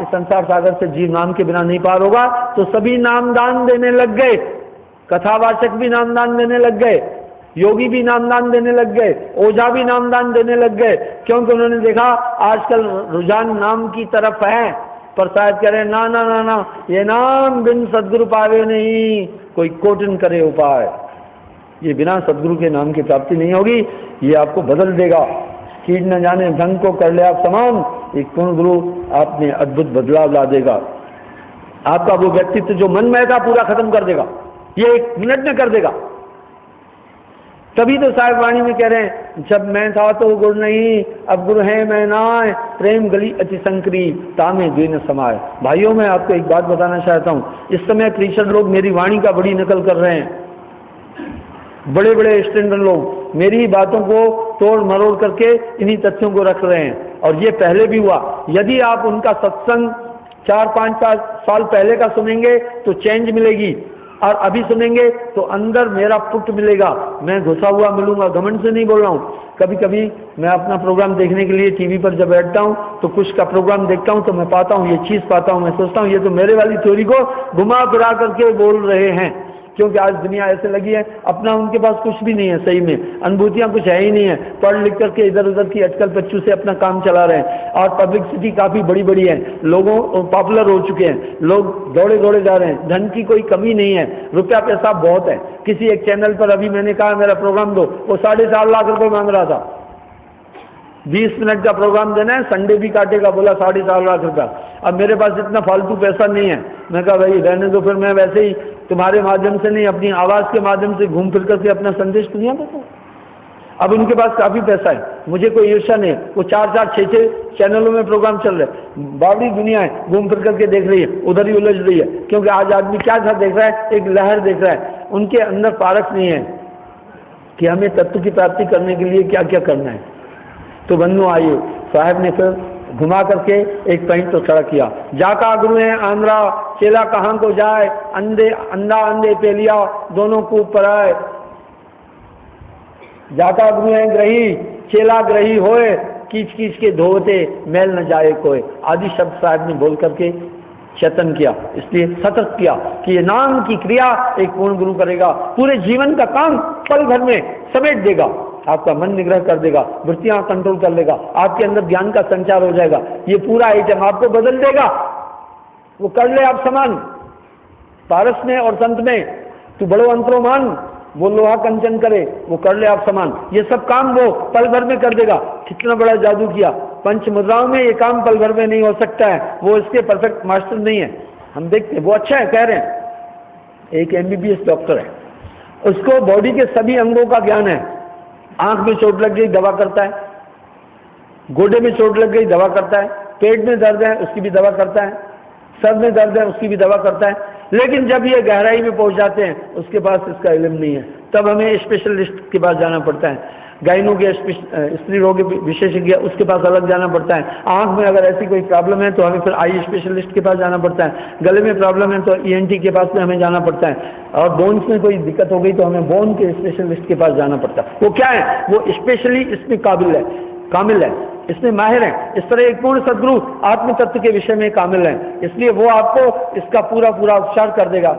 इस संसार सागर से जीव नाम के बिना नहीं पार होगा, तो सभी नामदान देने लग गए, कथावाचक भी नामदान देने लग गए, योगी भी नामदान देने लग गए, ओझा भी नामदान देने लग गए, क्योंकि उन्होंने देखा आजकल रुझान नाम की तरफ है। पर शायद कह रहे ना ना ना ना, ये नाम बिन सदगुरु पावे नहीं, कोई कोटिन करे उपाय। ये बिना सदगुरु के नाम की प्राप्ति नहीं होगी, ये आपको बदल देगा। कीट न जाने ढंग को कर ले आप समान, एक पूर्ण गुरु आपने अद्भुत बदलाव ला देगा। आपका वो व्यक्तित्व जो मन में था पूरा खत्म कर देगा, ये 1 मिनट में कर देगा। तभी तो साहिब वाणी में कह रहे हैं, जब मैं था तो गुरु नहीं, अब गुरु है मैं नाय, प्रेम गली अति संकरी, तामे द्विन समाय। भाइयों, मैं आपको एक बात बताना चाहता हूं, इस समय क्रिश्चियन लोग मेरी वाणी का बड़ी नकल कर रहे हैं, बड़े बड़े स्टैंडर्ड लोग मेरी ही बातों को तोड़ मरोड़ करके इन्हीं तथ्यों को रख रहे हैं। और ये पहले भी हुआ। यदि आप उनका सत्संग 4-5 साल पहले का सुनेंगे तो चेंज मिलेगी, और अभी सुनेंगे तो अंदर मेरा पुट मिलेगा, मैं घुसा हुआ मिलूंगा। घमंड से नहीं बोल रहा हूँ। कभी कभी मैं अपना प्रोग्राम देखने के लिए टीवी पर जब बैठता हूँ तो कुछ का प्रोग्राम देखता हूँ तो मैं पाता हूँ ये चीज़ पाता हूँ, मैं सोचता हूँ ये तो मेरे वाली थ्योरी को घुमा फिरा करके बोल रहे हैं। क्योंकि आज दुनिया ऐसे लगी है, अपना उनके पास कुछ भी नहीं है, सही में अनुभूतियां कुछ है ही नहीं है, पढ़ लिख करके इधर उधर की अटकल पच्चू से अपना काम चला रहे हैं। और पब्लिसिटी काफ़ी बड़ी बड़ी है, लोगों पॉपुलर हो चुके हैं, लोग दौड़े दौड़े जा रहे हैं, धन की कोई कमी नहीं है, रुपया पैसा बहुत है। किसी एक चैनल पर अभी मैंने कहा मेरा प्रोग्राम दो, वो 4.5 लाख रुपये मांग रहा था। 20 मिनट का प्रोग्राम देना है, संडे भी काटेगा, बोला 4.5 लाख रुपया। अब मेरे पास इतना फालतू पैसा नहीं है। मैं कहा भाई रहने दो, फिर मैं वैसे ही तुम्हारे माध्यम से नहीं, अपनी आवाज़ के माध्यम से घूम फिर करके अपना संदेश दुनिया में। अब उनके पास काफ़ी पैसा है, मुझे कोई ईर्ष्या नहीं है। वो 4-4, 6-6 चैनलों में प्रोग्राम चल रहे हैं, बावड़ी दुनिया है, घूम फिर करके देख रही है, उधर ही उलझ रही है। क्योंकि आज आदमी क्या देख रहा है, एक लहर देख रहा है, उनके अंदर पारख नहीं है कि हमें तत्व की प्राप्ति करने के लिए क्या क्या करना है। तो बंधु आइए, साहब ने फिर घुमा करके एक पॉइंट तो खड़ा किया, जाका गुरु है आंध्रा, चेला कहाँ को जाए, अंधा अंधे पे लिया, दोनों को पराए। जाका गुरु है ग्रही, चेला ग्रही होए, कीच कीच के धोते मैल न जाए कोई। आदि शब्द साहब ने बोल करके चेतन किया, इसलिए सतर्क किया कि ये नाम की क्रिया एक पूर्ण गुरु करेगा, पूरे जीवन का काम पल भर में समेट देगा। आपका मन निग्रह कर देगा, वृत्तियां कंट्रोल कर लेगा, आपके अंदर ज्ञान का संचार हो जाएगा। ये पूरा आइटम आपको बदल देगा। वो कर ले आप समान, पारस में और संत में तू बड़ो अंतरो मान, वो लोहा कंचन करे, वो कर ले आप समान। ये सब काम वो पल भर में कर देगा। कितना बड़ा जादू किया। पंच मुद्राओं में ये काम पल भर में नहीं हो सकता है, वो इसके परफेक्ट मास्टर नहीं है। हम देखते हैं वो अच्छा है, कह रहे हैं। एक MBBS डॉक्टर है, उसको बॉडी के सभी अंगों का ज्ञान है। आंख में चोट लग गई दवा करता है, गोडे में चोट लग गई दवा करता है, पेट में दर्द है उसकी भी दवा करता है, सर में दर्द है उसकी भी दवा करता है। लेकिन जब ये गहराई में पहुंच जाते हैं उसके पास इसका इल्म नहीं है, तब हमें स्पेशलिस्ट के पास जाना पड़ता है। गायनों के स्त्री रोग विशेषज्ञ उसके पास अलग जाना पड़ता है। आंख में अगर ऐसी कोई प्रॉब्लम है तो हमें फिर आई स्पेशलिस्ट के पास जाना पड़ता है। गले में प्रॉब्लम है तो ENT के पास में हमें जाना पड़ता है। और बोन्स में कोई दिक्कत हो गई तो हमें बोन के स्पेशलिस्ट के पास जाना पड़ता है। वो क्या है, वो स्पेशली इसमें कामिल है, इसमें माहिर है। इस तरह एक पूर्ण सद्गुरु आत्म तत्व के विषय में कामिल है, इसलिए वो आपको इसका पूरा उपचार कर देगा।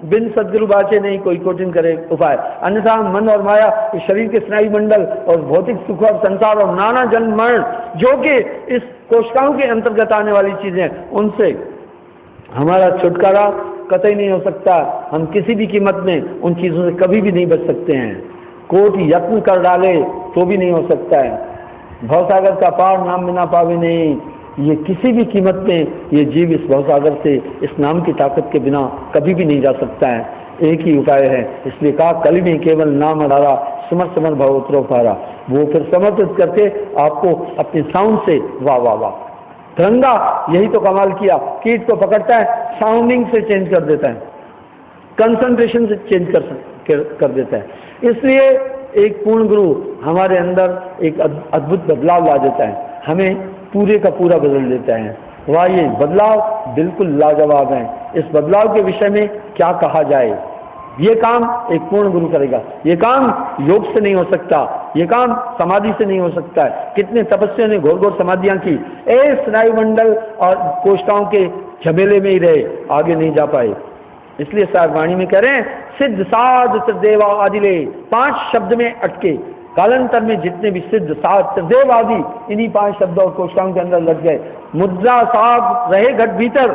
बिन सदगुरु बाचे नहीं कोई कोटिन करे उपाय, अन्यथा मन और माया, इस शरीर के स्नायु मंडल और भौतिक सुख और संसार और नाना जन्म मरण जो कि इस कोशिकाओं के अंतर्गत आने वाली चीजें, उनसे हमारा छुटकारा कतई नहीं हो सकता। हम किसी भी कीमत में उन चीजों से कभी भी नहीं बच सकते हैं। कोटि यत्न कर डाले तो भी नहीं हो सकता है। भवसागर का पार नाम बिना पावे नहीं, ये किसी भी कीमत में ये जीव इस भवसागर से इस नाम की ताकत के बिना कभी भी नहीं जा सकता है। एक ही उपाय है, इसलिए कहा कली में केवल नाम आधारा, समर भव उतरो पारा। वो फिर समर्पित करके आपको अपने साउंड से वाह वाह वाह, तिरंगा यही तो कमाल किया। कीट को पकड़ता है, साउंडिंग से चेंज कर देता है, कंसंट्रेशन से चेंज कर देता है। इसलिए एक पूर्ण गुरु हमारे अंदर एक अद्भुत बदलाव ला देता है, हमें पूरे का पूरा बदल देता है। वाह, ये बदलाव बिल्कुल लाजवाब है। इस बदलाव के विषय में क्या कहा जाए। ये काम एक पूर्ण गुरु करेगा। ये काम योग से नहीं हो सकता, ये काम समाधि से नहीं हो सकता है। कितने तपस्वियों ने घोर घोर समाधियां की, स्नायुमंडल और कोशिकाओं के झमेले में ही रहे, आगे नहीं जा पाए। इसलिए साहब वाणी में कह रहे हैं, सिद्ध साध त्रिदेवा आदिले, 5 शब्द में अटके। कालांतर में जितने भी सिद्ध साध त्रिदेव आदि इन्हीं 5 शब्दों और कोशिकाओं के अंदर लग गए। मुद्रा साध रहे घट भीतर,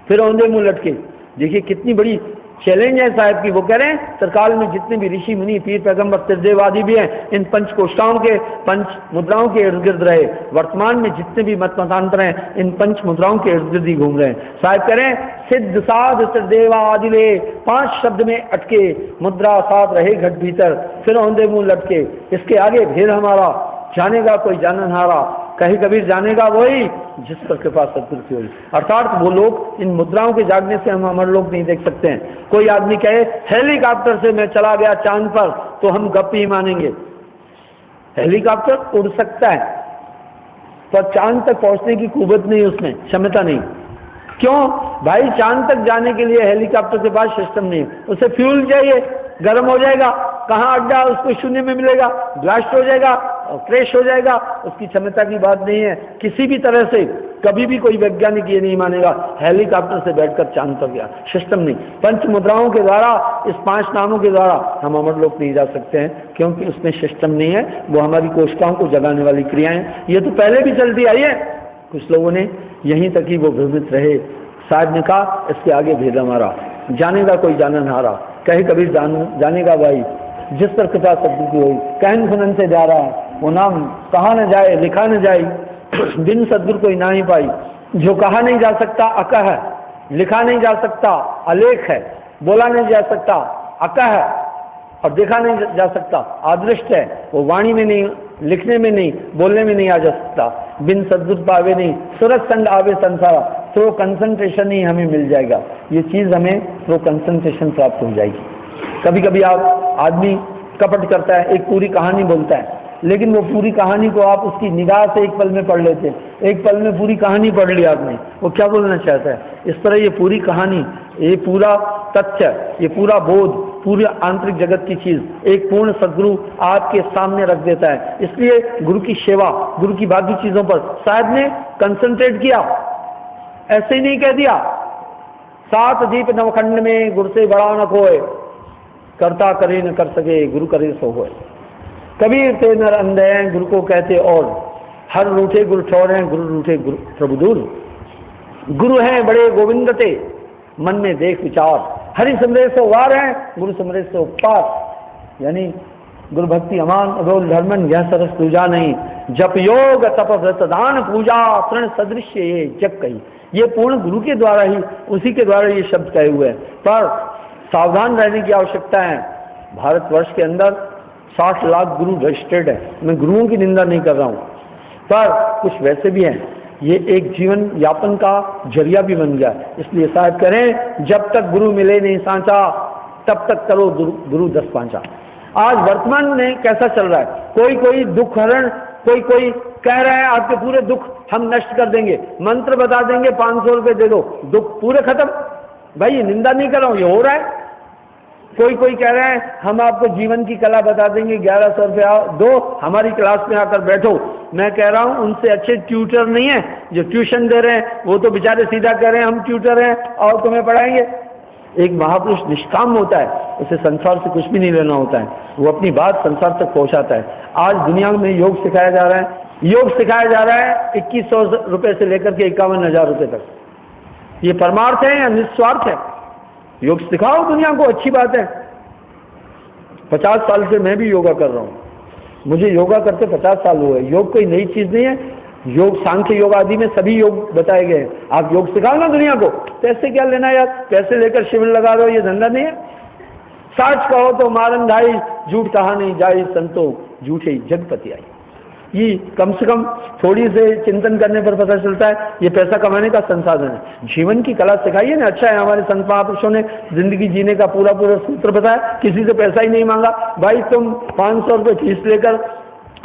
फिर औंधे मुंह लटके। देखिए कितनी बड़ी चैलेंज है साहब की। वो कह रहे हैं सरकाल में जितने भी ऋषि मुनि पीर पैगंबर त्रिदेव आदि भी हैं, इन 5 कोशिकाओं के 5 मुद्राओं के इर्द गिर्द रहे। वर्तमान में जितने भी मतांतर हैं, इन 5 मुद्राओं के इर्द गिर्द ही घूम रहे हैं। साहब कह रहे हैं सिद्ध साध त्रिदेवा आदिले, 5 शब्द में अटके। मुद्रा साध रहे घट भीतर, फिर औंधे मुंह लटके। इसके आगे भेद हमारा, जानेगा कोई जाननहारा, कहीं कबीर जानेगा वही जिस पर कृपा सतगुरु की हुई। अर्थात वो लोग, इन मुद्राओं के जागने से हम अमर लोग नहीं देख सकते हैं। कोई आदमी कहे हेलीकॉप्टर से मैं चला गया चांद पर, तो हम गप ही मानेंगे। हेलीकॉप्टर उड़ सकता है, पर चांद तक पहुंचने की कुवत नहीं, उसमें क्षमता नहीं। क्यों भाई? चांद तक जाने के लिए हेलीकॉप्टर के पास सिस्टम नहीं है, उसे फ्यूल चाहिए, गर्म हो जाएगा, कहाँ अड्डा उसको शून्य में मिलेगा, ब्लास्ट हो जाएगा, क्रैश हो जाएगा, उसकी क्षमता की बात नहीं है। किसी भी तरह से कभी भी कोई वैज्ञानिक ये नहीं मानेगा हेलीकॉप्टर से बैठकर चांद पर गया, सिस्टम नहीं। 5 मुद्राओं के द्वारा, इस 5 नामों के द्वारा हम अमर लोक नहीं जा सकते हैं, क्योंकि उसमें सिस्टम नहीं है। वो हमारी कोशिकाओं को जगाने वाली क्रियाएं, ये तो पहले भी चलती आई है। कुछ लोगों ने यहीं तक ही वो भ्रमित रहे। साहब ने कहा इसके आगे भेद हमारा, जानेगा कोई जाननहारा, कहे कबीर जानेगा भाई जिस पर कृपा सतगुरु की हुई। कहन सुनन से जा रहा है, वो नाम कहा न जाए, लिखा न जाए, बिन सतगुरु कोई ना ही पाई। जो कहा नहीं जा सकता अकह है, लिखा नहीं जा सकता अलेख है, बोला नहीं जा सकता अकह है, और देखा नहीं जा सकता अदृष्ट है। वो वाणी में नहीं, लिखने में नहीं, बोलने में नहीं आ जा सकता। बिन सद्गुरु पावे नहीं, सुरत संग आवे संसारा। थ्रो कंसंट्रेशन ही हमें मिल जाएगा, ये चीज़ हमें थ्रो कंसंट्रेशन प्राप्त हो जाएगी। कभी कभी आप आदमी कपट करता है, एक पूरी कहानी बोलता है, लेकिन वो पूरी कहानी को आप उसकी निगाह से एक पल में पढ़ लेते हैं। एक पल में पूरी कहानी पढ़ ली आपने, वो क्या बोलना चाहता है। इस तरह ये पूरी कहानी, ये पूरा तथ्य, ये पूरा बोध, पूरी आंतरिक जगत की चीज एक पूर्ण सदगुरु आपके सामने रख देता है। इसलिए गुरु की सेवा, गुरु की बाकी चीजों पर साहब ने कंसंट्रेट किया, ऐसे ही नहीं कह दिया 7 दीप नवखंड में गुरु से बड़ा न कोय, करता करे न कर सके गुरु करे सो होए। कबीर ते नर अंधे हैं गुरु को कहते, और हर रूठे गुरु ठौर हैं, गुरु रूठे गुरु प्रभु दूर। गुरु हैं बड़े गोविंद ते, मन में देख विचार, हरि समरे सो वार है, गुरु समरे सो पार। यानी गुरु भक्ति अमान रोल धर्मन यह सरस पूजा नहीं, जप योग तप व्रत दान पूजा तृण सदृश्य ये जग कही। ये पूर्ण गुरु के द्वारा ही, उसी के द्वारा ये शब्द कहे हुए हैं। पर सावधान रहने की आवश्यकता है। भारतवर्ष के अंदर 60 लाख गुरु रजिस्टर्ड है। मैं गुरुओं की निंदा नहीं कर रहा हूँ, पर कुछ वैसे भी हैं, ये एक जीवन यापन का जरिया भी बन गया। इसलिए साहब करें, जब तक गुरु मिले नहीं सांचा, तब तक करो गुरु 10 पांचा। आज वर्तमान में कैसा चल रहा है, कोई दुख हरण, कोई कह रहा है आपके पूरे दुख हम नष्ट कर देंगे, मंत्र बता देंगे 500 रुपये दे दो, दुख पूरे खत्म। भाई ये निंदा नहीं कर रहा हूँ, ये हो रहा है। कोई कह रहा है हम आपको जीवन की कला बता देंगे, 1100 रुपया दो, हमारी क्लास में आकर बैठो। मैं कह रहा हूँ उनसे अच्छे ट्यूटर नहीं है जो ट्यूशन दे रहे हैं, वो तो बेचारे सीधा कह रहे हैं हम ट्यूटर हैं और तुम्हें पढ़ाएंगे। एक महापुरुष निष्काम होता है, उसे संसार से कुछ भी नहीं लेना होता है, वो अपनी बात संसार तक पहुँचाता है। आज दुनिया में योग सिखाया जा रहा है, योग सिखाया जा रहा है 2100 रुपये से लेकर के 51,000 रुपये तक। ये परमार्थ है या निस्वार्थ है? योग सिखाओ दुनिया को, अच्छी बात है। 50 साल से मैं भी योगा कर रहा हूँ, मुझे योगा करते 50 साल हुए। योग कोई नई चीज़ नहीं है, योग सांख्य योग आदि में सभी योग बताए गए हैं। आप योग सिखाओ ना दुनिया को, पैसे क्या लेना यार, पैसे लेकर शिविर लगा दो, ये धंधा नहीं है। सच कहो तो मारन ढाई, झूठ कहा नहीं जाए संतो, झूठे जगपति आई। ये कम से कम थोड़ी से चिंतन करने पर पता चलता है ये पैसा कमाने का संसाधन है। जीवन की कला सिखाइए ना। अच्छा है हमारे संत महापुरुषों ने जिंदगी जीने का पूरा सूत्र बताया, किसी से पैसा ही नहीं मांगा। भाई तुम 500 रुपये फीस लेकर,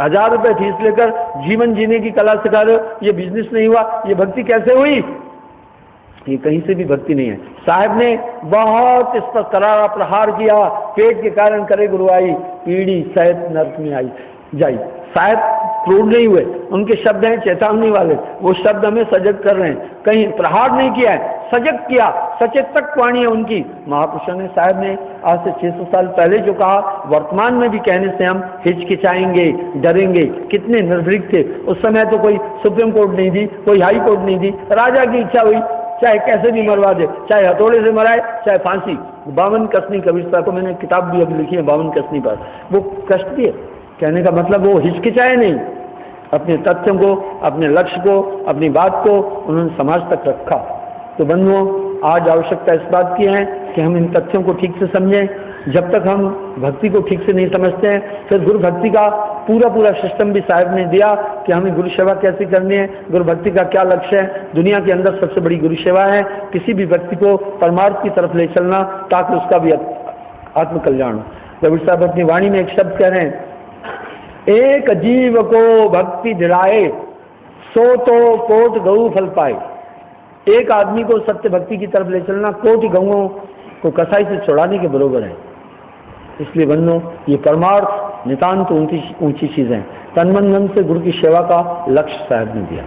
1000 रुपये फीस लेकर जीवन जीने की कला सिखा रहे हो, ये बिजनेस नहीं हुआ, ये भक्ति कैसे हुई? ये कहीं से भी भक्ति नहीं है। साहब ने बहुत इस पर करारा प्रहार किया, पेट के कारण करे गुरुआई, पीड़ी सहित नरक में आई जाई। साहब क्रूर नहीं हुए, उनके शब्द हैं चेतावनी वाले, वो शब्द हमें सजग कर रहे हैं, कहीं प्रहार नहीं किया है, सजग किया, सचेतक वाणी है उनकी। महापुरुषों ने, साहब ने आज से 600 साल पहले जो कहा, वर्तमान में भी कहने से हम हिचकिचाएंगे, डरेंगे। कितने निर्भीक थे उस समय, तो कोई सुप्रीम कोर्ट नहीं दी, कोई हाई कोर्ट नहीं दी, राजा की इच्छा हुई चाहे कैसे भी मरवा दे, चाहे हथौड़े से मराए चाहे फांसी। 52 कसनी, कबीर साहब को मैंने किताब भी अभी लिखी है 52 कसनी पर, वो कष्ट भी है। कहने का मतलब वो हिचकिचाए नहीं, अपने तथ्यों को, अपने लक्ष्य को, अपनी बात को उन्होंने समाज तक रखा। तो बंधुओं, आज आवश्यकता इस बात की है कि हम इन तथ्यों को ठीक से समझें। जब तक हम भक्ति को ठीक से नहीं समझते हैं, फिर गुरु भक्ति का पूरा सिस्टम भी साहब ने दिया कि हमें गुरु सेवा कैसे करनी है, गुरु भक्ति का क्या लक्ष्य है। दुनिया के अंदर सबसे बड़ी गुरु सेवा है, किसी भी व्यक्ति को परमार्थ की तरफ ले चलना, ताकि उसका भी आत्मकल्याण हो। कबीर साहब अपनी वाणी में एक शब्द कह रहे हैं, एक जीव को भक्ति दिलाए, सो तो कोट गऊ फल पाए। एक आदमी को सत्य भक्ति की तरफ ले चलना कोटि गऊओं को कसाई से छुड़ाने के बरोबर है। इसलिए बंधुओं, ये परमार्थ नितांत ऊंची चीजें, तन मन धन से गुरु की सेवा का लक्ष्य साहब ने दिया।